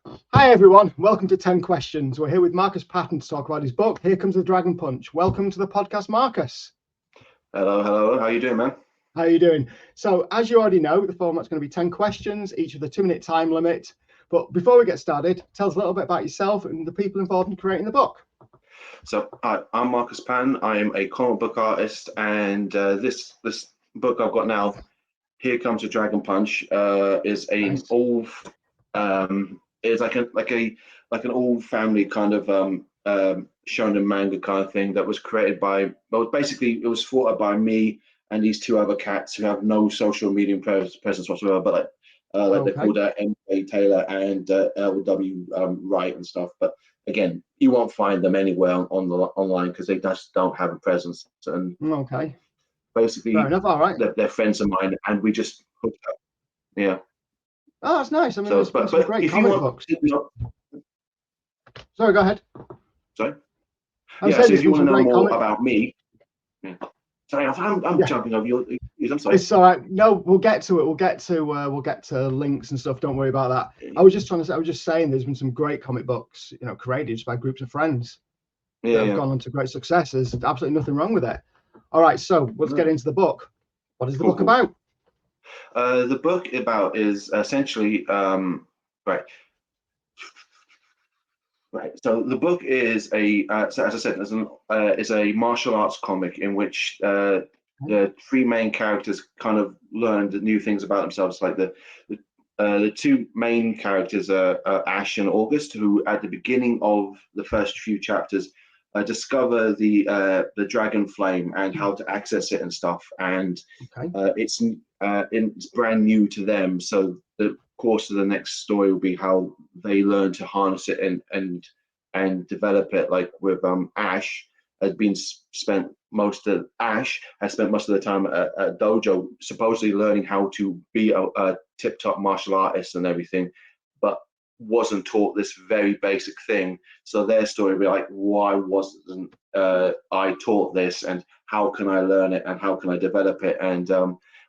Hi everyone, welcome to 10 Questions. We're here with Markus Patton to talk about his book, Here Comes the Dragon Punch. Welcome to the podcast, Markus. Hello. How you doing, man? How are you doing? So, as you already know, the format's going to be 10 questions, each with a 2-minute time limit. But before we get started, tell us a little bit about yourself and the people involved in creating the book. So, I'm Markus Pan. I'm a comic book artist, and this book I've got now, Here Comes the Dragon Punch, is an Nice. old is like an old family kind of shonen manga kind of thing that was created by, well, basically it was thought up by me and these two other cats who have no social media presence whatsoever, but like they're Okay. called M.A. Taylor and L.W. Wright and stuff. But again, you won't find them anywhere on the online because they just don't have a presence. And Okay. Fair basically, enough. All right. they're friends of mine, and we just hooked up. Yeah. Oh, that's nice. I mean, So, there's been some but great if you comic want, books. Sorry, go ahead. sorry. I was Yeah. saying So there's if you been want to some know great more comic. about me, yeah. Sorry, I'm Yeah, jumping over your. I'm sorry. it's all right. No, we'll get to it. We'll get to links and stuff. Don't worry about that. I was just trying to say. I was just saying there's been some great comic books, created just by groups of friends that Yeah, have yeah. gone on to great success. There's absolutely nothing wrong with it. All right, so let's get No. into the book. What is the Cool, book cool. about? The book about is essentially right. Right. So the book is so as I said, is a martial arts comic in which the three main characters kind of learned new things about themselves. Like the two main characters are Ash and August, who at the beginning of the first few chapters discover the dragon flame and how to access it and stuff. And Okay. it's brand new to them. So the course of the next story will be how they learn to harness it and develop it. Like with Ash has been spent most of Ash has spent most of the time at a dojo, supposedly learning how to be a tip-top martial artist and everything, but wasn't taught this very basic thing. So their story will be like, why wasn't I taught this, and how can I learn it, and how can I develop it? And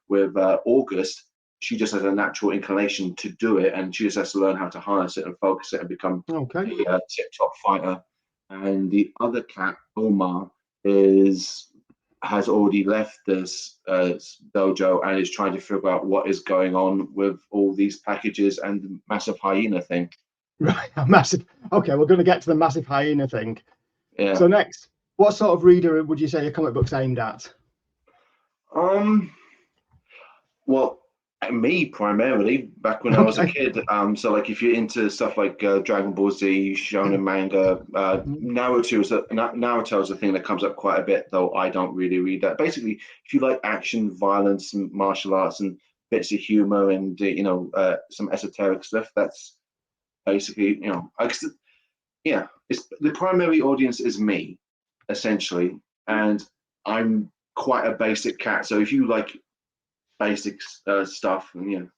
with August, she just has a natural inclination to do it, and she just has to learn how to harness it and focus it and become Okay. a tip-top fighter. And the other cat, Omar, is has already left this dojo and is trying to figure out what is going on with all these packages and the massive hyena thing. Right. A massive. Okay, we're going to get to the massive hyena thing. Yeah. So next, what sort of reader would you say your comic book's aimed at? Um. Well, me primarily back when I was a Okay. kid. So like if you're into stuff like Dragon Ball Z, Shonen manga, Naruto is a thing that comes up quite a bit, though I don't really read that. Basically, if you like action, violence, and martial arts, and bits of humor, and some esoteric stuff, that's basically yeah. It's the primary audience is me, essentially, and I'm quite a basic cat. So if you like basic stuff, and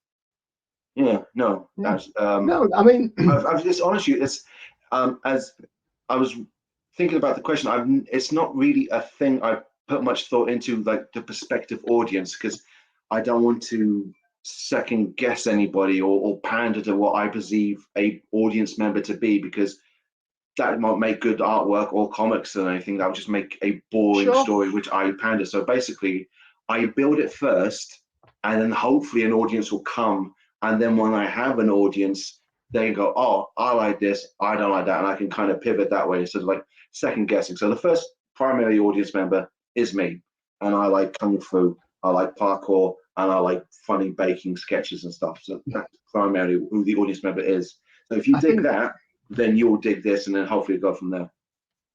no, Yeah. that's No, I mean, I've just honestly, it's as I was thinking about the question, it's not really a thing I put much thought into, like the prospective audience, because I don't want to second guess anybody or pander to what I perceive a audience member to be, because that might make good artwork or comics and anything. That would just make a boring sure. story, which I pander. So basically, I build it first, and then hopefully an audience will come. And then when I have an audience, they go, "Oh, I like this. I don't like that," and I can kind of pivot that way instead of like second guessing. So the first primary audience member is me, and I like kung fu, I like parkour, and I like funny baking sketches and stuff. So that's primarily who the audience member is. So if you I dig think, that, then you'll dig this, and then hopefully go from there.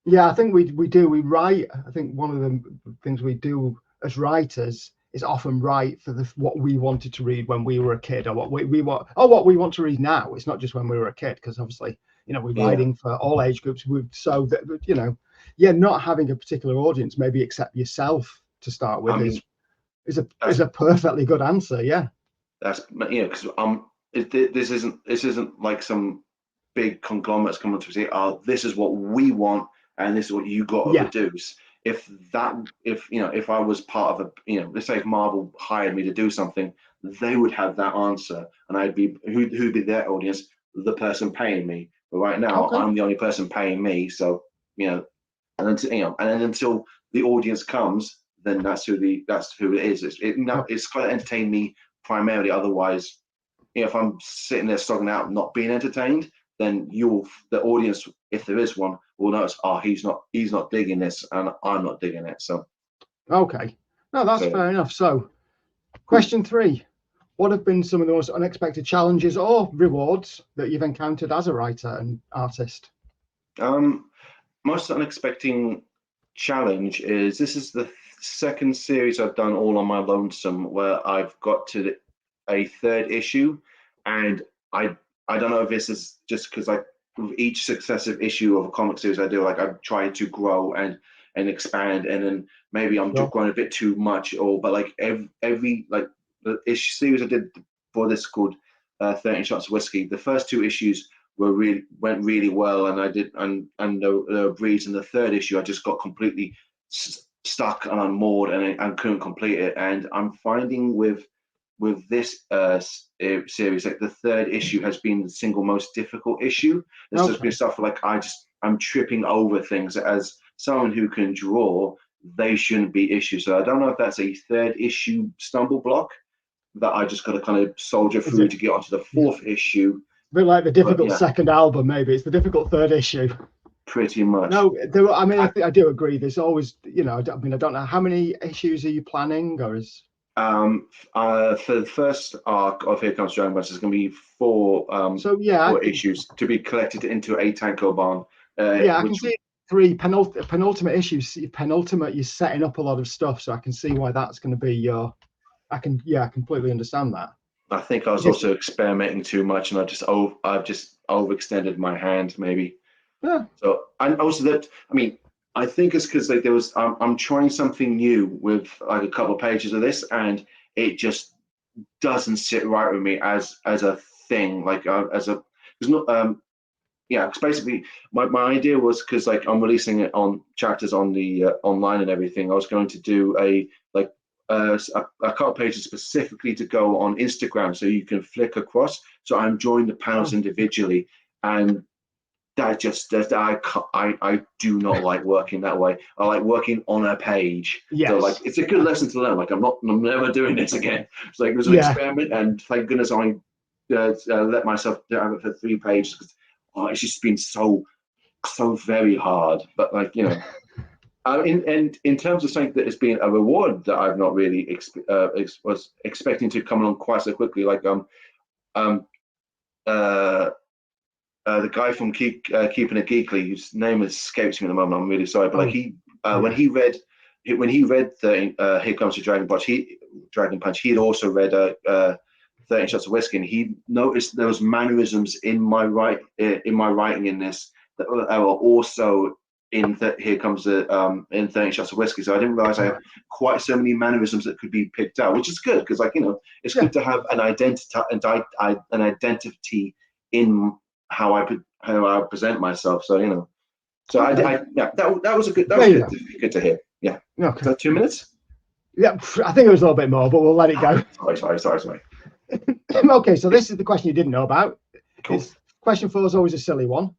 yeah, I think we do. We write. I think one of the things we do as writers is often write for what we wanted to read when we were a kid, or we want, or what we want to read now. It's not just when we were a kid, because obviously, we're Yeah, writing for all age groups. So that, yeah, not having a particular audience, maybe except yourself to start I with, mean is that's a perfectly good answer. Yeah. that's because this isn't like some big conglomerates coming to say, "Oh, this is what we want, and this is what you got to Yeah. produce." If I was part of let's say if Marvel hired me to do something, they would have that answer, and I'd be who'd be their audience? the person paying me. But right now, Okay. I'm the only person paying me. So, and then until the audience comes, then that's who it is. It's got to entertain me primarily. Otherwise, if I'm sitting there slogging out, not being entertained, then the audience, if there is one, will notice, oh, he's not digging this, and I'm not digging it. So, Okay. No, that's fair enough. So, question 3. What have been some of the most unexpected challenges or rewards that you've encountered as a writer and artist? Most unexpected challenge is this is the second series I've done all on my lonesome, where I've got to a third issue, and I don't know if this is just because with each successive issue of a comic series I do, like I'm trying to grow and expand, and then maybe I'm just growing a bit too much, but like every like the issue series I did for this called 13 Shots of Whiskey, the first 2 issues went really well, and I did and there were breeds in the third issue I just got completely stuck and unmoored and couldn't complete it. And I'm finding with this series, like the third issue has been the single most difficult issue. There's just been stuff like I'm tripping over things. As someone who can draw, they shouldn't be issues. So I don't know if that's a third issue stumble block that I just got to kind of soldier through to get onto the fourth issue. A bit like the difficult second album, maybe it's the difficult third issue. Pretty much. No, I mean, I do agree. There's always, I don't know how many issues are you planning, or is for the first arc of Here Comes Dragon Bus, there's going to be 4 4 issues to be collected into a Tankoban. I can see 3 penultimate issues. Penultimate, you're setting up a lot of stuff, so I can see why that's going to be your. I completely understand that. I think I was also experimenting too much, and I've just overextended my hand, maybe. Yeah. So, and also I think it's because like I'm trying something new with like a couple of pages of this, and it just doesn't sit right with me as a thing, like as a there's not because basically my idea was, because like I'm releasing it on chapters on the online and everything, I was going to do a couple of pages specifically to go on Instagram, so you can flick across. So I'm drawing the panels individually, and that I do not like working that way. I like working on a page. Yes. So like it's a good lesson to learn. Like I'm never doing this again. It's like it was an experiment, and thank goodness I let myself have it for 3 pages, because it's just been so very hard. But like in terms of something that has been a reward that I've not really was expecting to come along quite so quickly, like the guy from Keeping It Geekly, whose name escapes me at the moment, I'm really sorry, but like when he read the Here Comes the Dragon Punch, he had also read 13 Shots of Whiskey, and he noticed there was mannerisms in my writing in this that were also in Here Comes the in 13 Shots of Whiskey. So I didn't realize I had quite so many mannerisms that could be picked out, which is good, because like it's good to have an identity in how I present myself. So so that was good to hear. Yeah. Okay. Is that 2 minutes? Yeah, I think it was a little bit more, but we'll let it go. Sorry. Okay, so this is the question you didn't know about. Cool. Question 4 is always a silly one.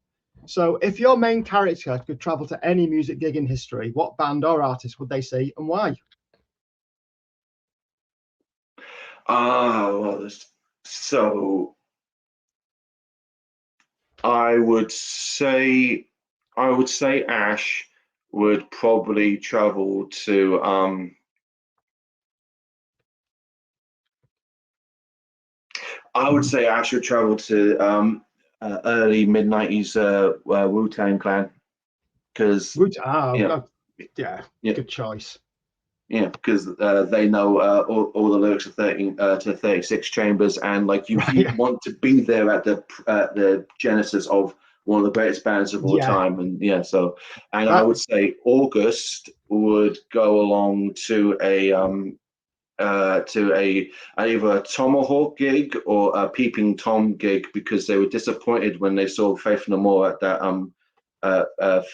So if your main character could travel to any music gig in history, what band or artist would they see, and why? So I would say Ash would probably travel to early mid-90s Wu-Tang Clan, because good choice. Yeah, because they know all the lyrics of 13 to 36 Chambers, and like you want to be there at the genesis of one of the greatest bands of all time, and I would say August would go along to either a Tomahawk gig or a Peeping Tom gig, because they were disappointed when they saw Faith No More at that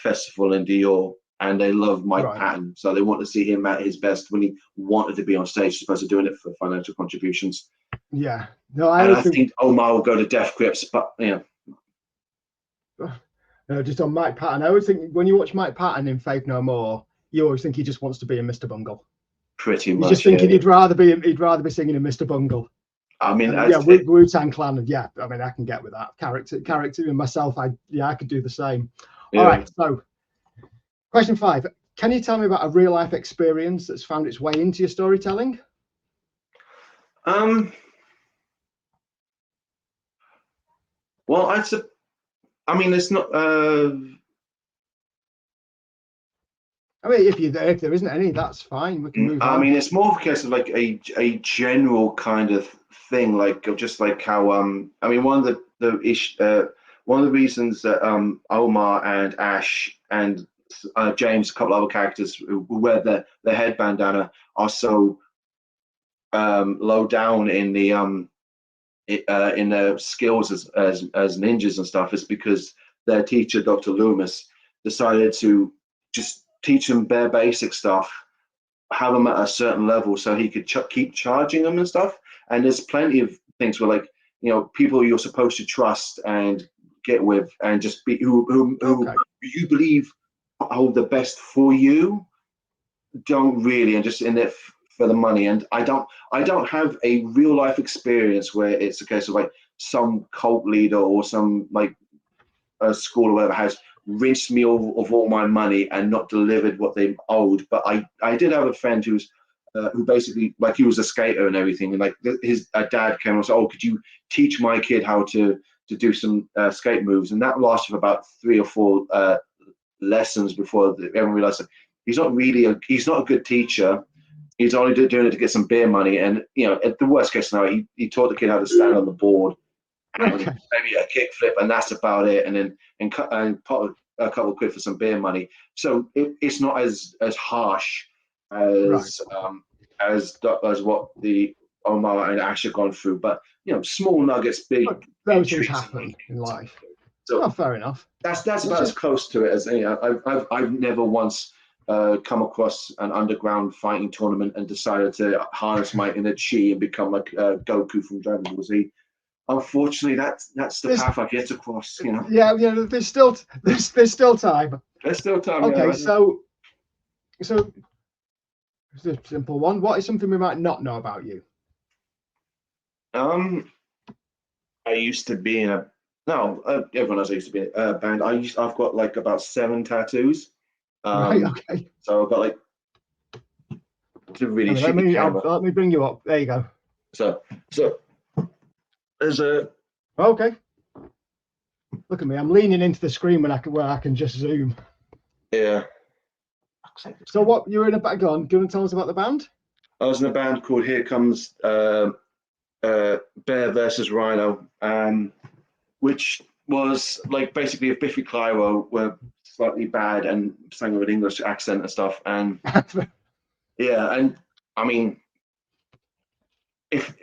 festival in Dior. and they love Mike Right. Patton, so they want to see him at his best when he wanted to be on stage, as opposed to doing it for financial contributions. Yeah. No, I And I always think think Omar will go to Death Grips, but just on Mike Patton. I always think when you watch Mike Patton in Faith No More, you always think he just wants to be in Mr. Bungle. pretty You just much. thinking Yeah. he'd rather be singing in Mr. Bungle. I mean, And yeah, Wu-Tang Clan, yeah, I mean, I can get with that character and myself. I could do the same. All yeah. right, so question 5: can you tell me about a real life experience that's found its way into your storytelling? Well, I mean, it's not. I mean, if there isn't any, that's fine. We can move I on. mean, it's more of a case of like a general kind of thing, like just like how I mean, one of the reasons that Omar and Ash and James, a couple other characters who wear the head bandana, are so low down in their skills as ninjas and stuff, is because their teacher, Dr. Loomis, decided to just teach them bare basic stuff, have them at a certain level so he could keep charging them and stuff. And there's plenty of things where, like, people you're supposed to trust and get with and just be who Okay. you believe hold the best for you, don't really, and just in it for the money. And I don't have a real life experience where it's a case of like some cult leader or some like a school or whatever has rinsed me of all my money and not delivered what they owed. But I did have a friend who basically, like, he was a skater and everything, and like his dad came and said, "Oh, could you teach my kid how to do some skate moves?" And that lasted for about 3 or 4 lessons before everyone realized that he's not a good teacher. He's only doing it to get some beer money. And at the worst case scenario, he taught the kid how to stand on the board and maybe a kick flip, and that's about it. And then and put a couple of quid for some beer money. So it's not as harsh as as what the Omar and Ash have gone through. But small nuggets, big those things happen in life. So fair enough. That's about as close to it as I've never once come across an underground fighting tournament and decided to harness my inner chi and become like Goku from Dragon Ball Z. Unfortunately, that's the path I've yet to cross. Yeah, there's still time. There's still time. Okay, so it's a simple one. What is something we might not know about you? I used to be in a everyone knows I used to be in a band. I've got like about 7 tattoos. Right. Okay. So I've got like to really shitty camera. Let me bring you up. There you go. So there's a. Okay. Look at me. I'm leaning into the screen where I can just zoom. Yeah. So what, you were in a band? Go on. Do you want to tell us about the band? I was in a band called Here Comes Bear versus Rhino, which was like basically if Biffy Clyro were slightly bad and sang with an English accent and stuff. And yeah, and I mean, if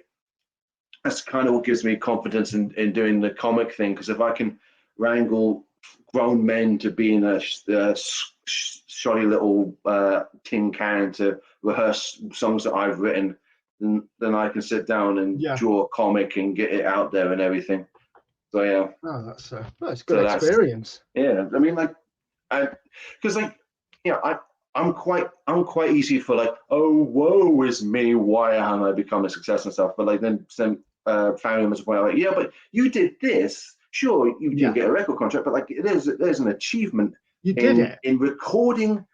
that's kind of what gives me confidence in doing the comic thing, because if I can wrangle grown men to be in a shoddy little tin can to rehearse songs that I've written, then I can sit down and draw a comic and get it out there and everything. So yeah. Oh, that's good experience. Yeah, I mean, like, because like, I'm quite easy for like, oh, woe is me, why haven't I become a success and stuff? But like then some family members point out, like, yeah, but you did this. Sure, you didn't get a record contract, but like there's an achievement. You did it in recording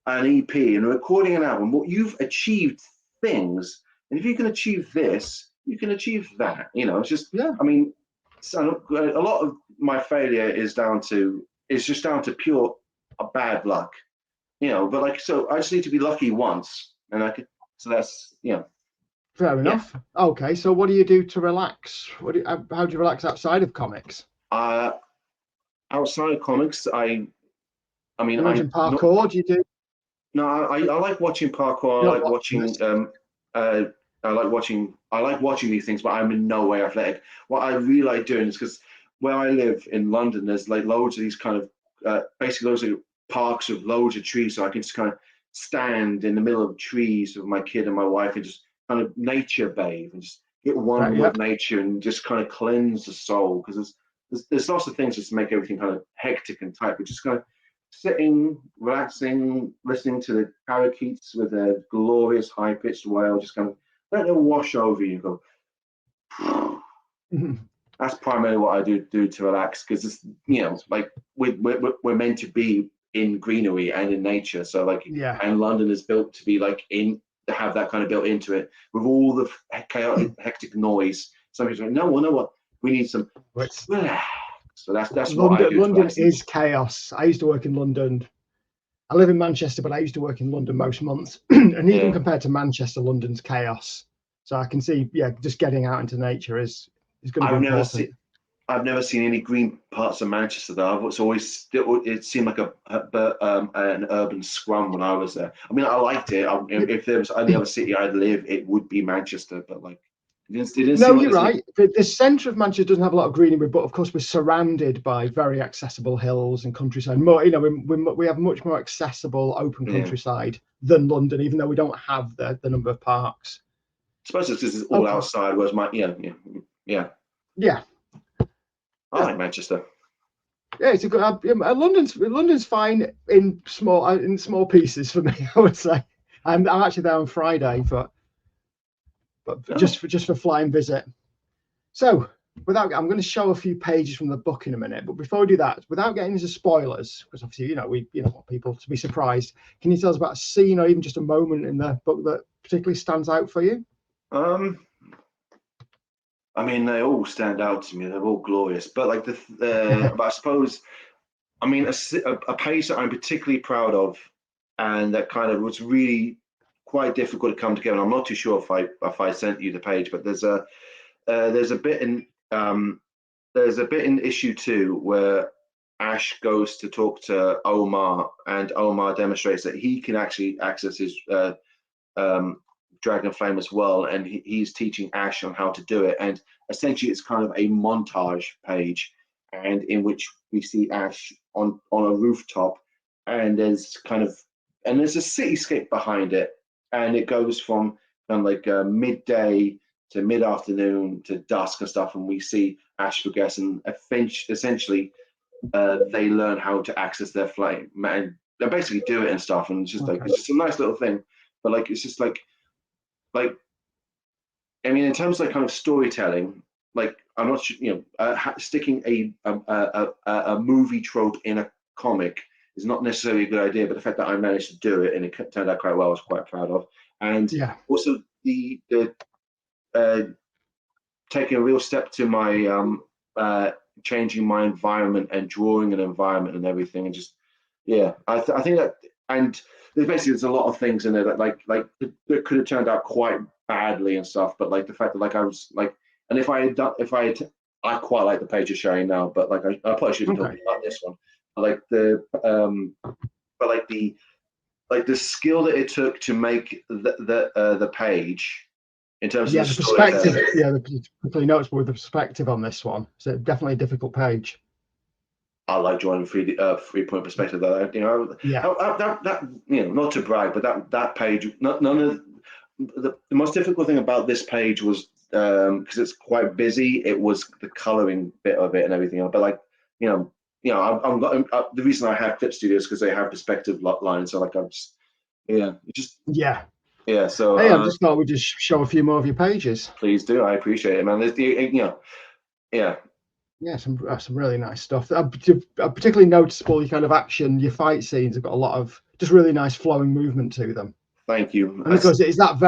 an EP and recording an album. What you've achieved things, and if you can achieve this, you can achieve that. It's just I mean, so a lot of my failure is just down to pure bad luck. But like, so I just need to be lucky once, and so that's fair enough. Yeah. Okay, so what do you do to relax? How do you relax outside of comics? Outside of comics, I mean, you mentioned parkour. Do you do? No, I like watching parkour. I like watching. I like watching these things, but I'm in no way athletic. What I really like doing is, because where I live in London, there's like loads of these kind of basically loads of parks with loads of trees, so I can just kind of stand in the middle of trees with my kid and my wife and just kind of nature bathe and just get one with nature and just kind of cleanse the soul, because there's lots of things just to make everything kind of hectic and tight, but just kind of sitting, relaxing, listening to the parakeets with their glorious high-pitched wail, just kind of let them wash over you. Go. That's primarily what I do to relax, because it's, you know, like we're meant to be in greenery and in nature, so like, and London is built to be like to have that kind of built into it with all the chaotic, hectic noise. Some people are like, no, well, no, what we need some. So that's London, what I do. London is chaos. I used to work in London. I live in Manchester, but I used to work in London most months. And even compared to Manchester, London's chaos. So I can see, just getting out into nature is going to be important. I've never seen any green parts of Manchester though. It seemed like an urban scrum when I was there. I mean, I liked it. If there was any other city I'd live, it would be Manchester. But like, it didn't no, you're right. The centre of Manchester doesn't have a lot of greenery, but of course we're surrounded by very accessible hills and countryside. More, you know, we have much more accessible open countryside than London, even though we don't have the number of parks. I suppose it's because it's all outside. Whereas yeah. I like Manchester. Yeah, it's a good. London's fine in small pieces for me. I would say. I'm actually there on Friday, but just for flying visit. So I'm going to show a few pages from the book in a minute. But before we do that, without getting into spoilers, because obviously we want people to be surprised. Can you tell us about a scene or even just a moment in the book that particularly stands out for you? I mean, they all stand out to me. They're all glorious. But like but I suppose, I mean, a page that I'm particularly proud of, and that kind of was really quite difficult to come together. And I'm not too sure if I sent you the page, but there's a bit in issue 2 where Ash goes to talk to Omar, and Omar demonstrates that he can actually access his Dragon Flame as well, and he's teaching Ash on how to do it. And essentially it's kind of a montage page, and in which we see Ash on a rooftop, and there's a cityscape behind it, and it goes from kind of like midday to mid-afternoon to dusk and stuff, and we see Ash progress, and essentially they learn how to access their flame and they basically do it and stuff, and it's just like it's just a nice little thing. But like it's just like I mean, in terms of like kind of storytelling, like I'm not sure, sticking a movie trope in a comic is not necessarily a good idea, but the fact that I managed to do it and it turned out quite well, I was quite proud of. And also the taking a real step to my changing my environment and drawing an environment and everything, and just I think that, and there's a lot of things in there that like that could have turned out quite badly and stuff, but like the fact that like I was like, and I quite like the page you're showing now, but like I probably should have talked about this one, like the skill that it took to make the page in terms of the perspective. Particularly noticeable with the perspective on this one. So definitely a difficult page. I like drawing 3-point perspective. That not to brag, but that page, none of the most difficult thing about this page was because it's quite busy. It was the coloring bit of it and everything. But like I'm the reason I have Clip Studios because they have perspective lines. So like I'm just So hey, I just thought we'd just show a few more of your pages. Please do. I appreciate it, man. Some really nice stuff. Particularly noticeable your kind of action, your fight scenes have got a lot of just really nice flowing movement to them. Thank you. And because it's that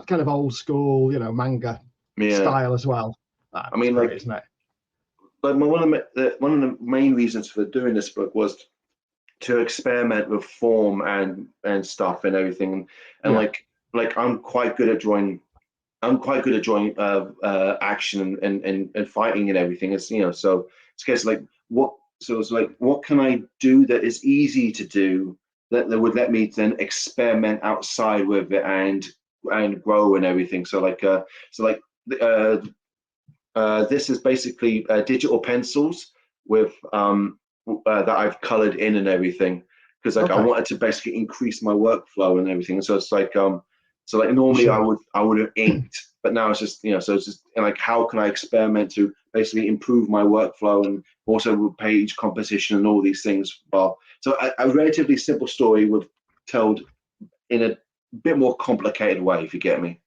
kind of old school, manga style as well. I mean, great, isn't it? But one of the main reasons for doing this book was to experiment with form and stuff and everything. And like I'm quite good at drawing. Action and fighting and everything. It's so it's like what can I do that is easy to do that would let me then experiment outside with it and grow and everything. This is basically digital pencils with that I've colored in and everything. because like I Okay. wanted to basically increase my workflow and everything. So it's like so like normally Sure. I would have inked, but now it's just so it's just like how can I experiment to basically improve my workflow and also with page composition and all these things. Well, so a relatively simple story was told in a bit more complicated way, if you get me.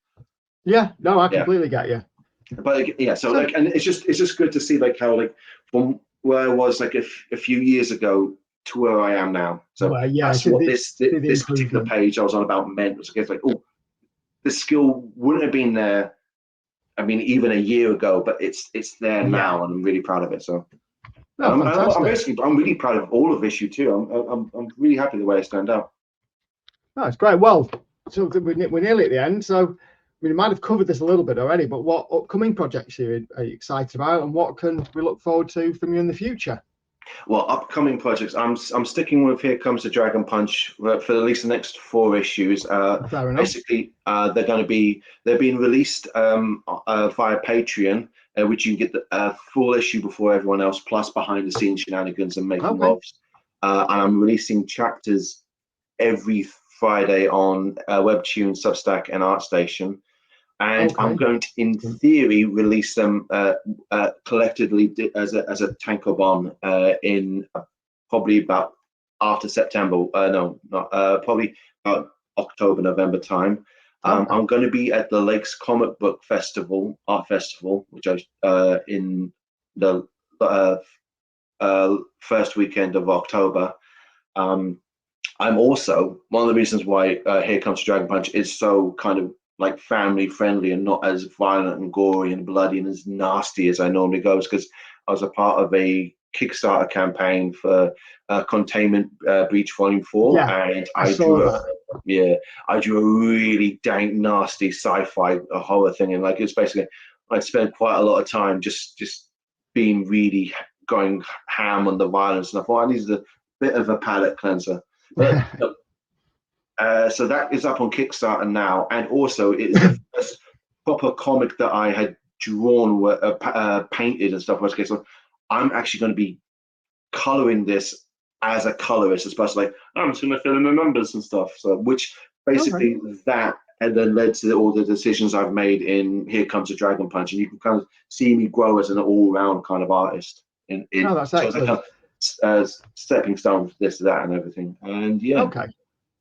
Yeah. No, I Yeah. completely get you. But like, yeah, so So, like, and it's just good to see like how like from where I was like a few years ago to where I am now. So well, yeah, that's so what the this particular improvement. page I was on about meant. Was I guess like, oh, the skill wouldn't have been there. I mean, even a year ago, but it's there Yeah. now, and I'm really proud of it. So No, I'm fantastic. basically I'm really proud of all of issue two. I'm really happy the way it's turned out. No, it's great. Well, so we're nearly at the end. So, I mean, you might have covered this a little bit already, but what upcoming projects are you excited about, and what can we look forward to from you in the future? Well, upcoming projects. I'm sticking with Here Comes the Dragon Punch for at least the next four issues. Fair enough. Basically, they're being released via Patreon, which you can get the full issue before everyone else, plus behind the scenes shenanigans and making Okay. ofs. And I'm releasing chapters every Friday on Webtoon, Substack, and ArtStation. And I'm Okay. going to, in theory, release them collectively as a tankobon in probably about after September. No, not probably about October, November time. Okay. I'm going to be at the Lakes Comic Book Festival, Art Festival, which I in the first weekend of October. Um, I'm also one of the reasons why Here Comes Dragon Punch is so kind of like family friendly and not as violent and gory and bloody and as nasty as I normally go, because I was a part of a Kickstarter campaign for Containment Breach Volume 4, Yeah, and I saw that. I drew a really dank, nasty sci-fi horror thing, and like it's basically I spent quite a lot of time just being really going ham on the violence, and I thought I needed a bit of a palate cleanser. But so that is up on Kickstarter now, and also it is the first proper comic that I had drawn, painted and stuff. Okay, so I'm actually going to be coloring this as a colorist, as opposed to like I'm just going to fill in the numbers and stuff. So which Okay. basically that and then led to all the decisions I've made in Here Comes a Dragon Punch, and you can kind of see me grow as an all-round kind of artist. No, that's So it's like excellent. a stepping stone for this, that, and everything. And yeah, Okay.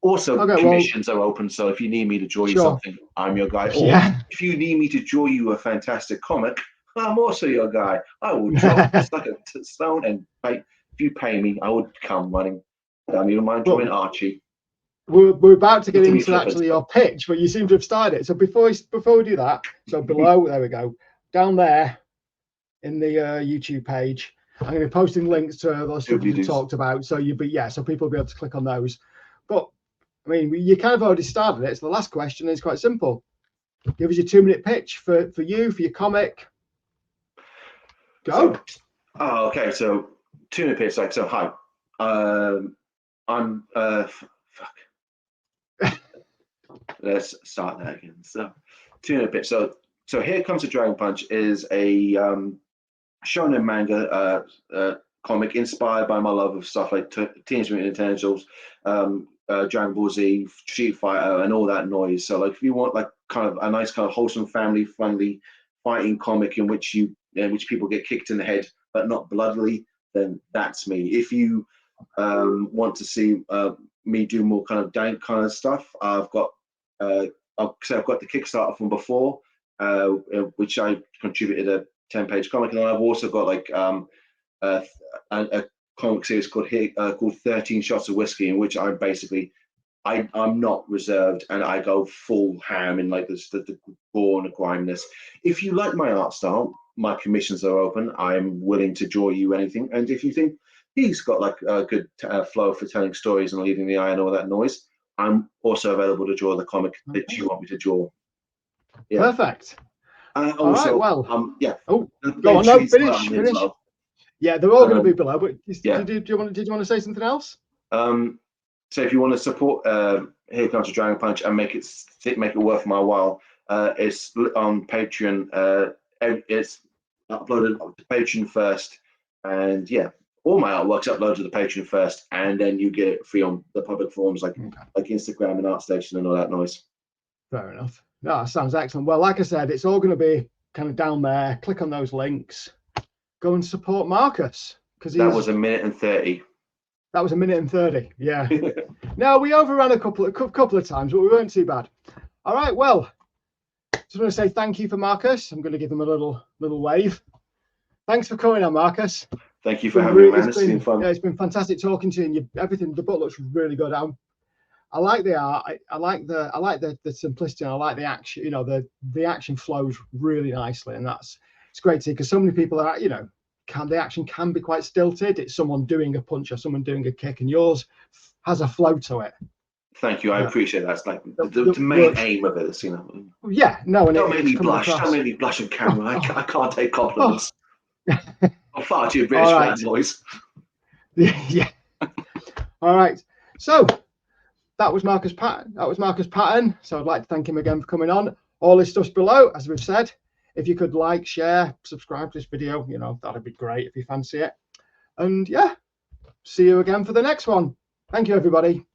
also, Okay. Well, commissions are open, so if you need me to draw you sure. something, I'm your guy. Or Yeah. if you need me to draw you a fantastic comic, I'm also your guy. I will drop just like a stone, and if you pay me, I would come running. I don't even mind drawing Well, Archie. we're about to get Not to be into flippant. actually your pitch, but you seem to have started it. So before we do that, so below, there we go, down there in the YouTube page, I'm going to be posting links to those stuff you've talked about. So so people will be able to click on those. But I mean, you kind of already started it. So the last question is quite simple. Give us your 2-minute pitch for you, for your comic. Go. Okay. So 2 minute pitch. Like so. Hi. I'm fuck. Let's start that again. So 2 minute pitch. So Here Comes a Dragon Punch is a shonen manga comic inspired by my love of stuff like Teenage Mutant Ninja Turtles, Dragon Ball Z, Street Fighter, and all that noise. So like if you want like kind of a nice kind of wholesome family friendly fighting comic in which people get kicked in the head but not bloodily, then that's me. If you want to see me do more kind of dank kind of stuff, I've got I've got the Kickstarter from before, which I contributed a 10-page comic, and then I've also got like a comic series called 13 Shots of Whiskey, in which I'm not reserved and I go full ham in like the gore and the griminess. If you like my art style, my commissions are open. I'm willing to draw you anything, and if you think he's got like a good flow for telling stories and leaving the eye and all that noise, I'm also available to draw the comic that you want me to draw. Yeah. Perfect. All right. Also, Well. yeah. Oh, go on. No, finish. Well. Yeah, they're all going to be below. But Yeah. did you want to say something else? So if you want to support Here Comes a Dragon Punch and make it worth my while, it's on Patreon. It's uploaded to Patreon first, and yeah, all my artwork's uploaded to the Patreon first, and then you get it free on the public forums like Instagram and ArtStation and all that noise. Fair enough. No, that sounds excellent. Well, like I said, it's all going to be kind of down there. Click on those links. Go and support Markus, because that was 1:30. That was 1:30. Yeah. No, we overran a couple of times, but we weren't too bad. All right. Well, just want to say thank you for Markus. I'm going to give him a little wave. Thanks for coming on, Markus. Thank you for having me, man. It's been fun. Yeah, it's been fantastic talking to you. And everything, the book looks really good. I like the art. I like the simplicity. And I like the action. You know, the action flows really nicely, and it's great to see, because so many people are, you know, the action can be quite stilted. It's someone doing a punch or someone doing a kick, and yours has a flow to it. Thank you. I appreciate that. It's like the main aim of it is, you know. Yeah. No. And don't make me blush. Don't make me blush on camera. I can't take compliments. I'm far too British for that noise. Yeah. All right. So that was Markus Patton. So I'd like to thank him again for coming on. All his stuff's below, as we've said. If you could like, share, subscribe to this video, you know, that'd be great if you fancy it. And yeah, see you again for the next one. Thank you, everybody.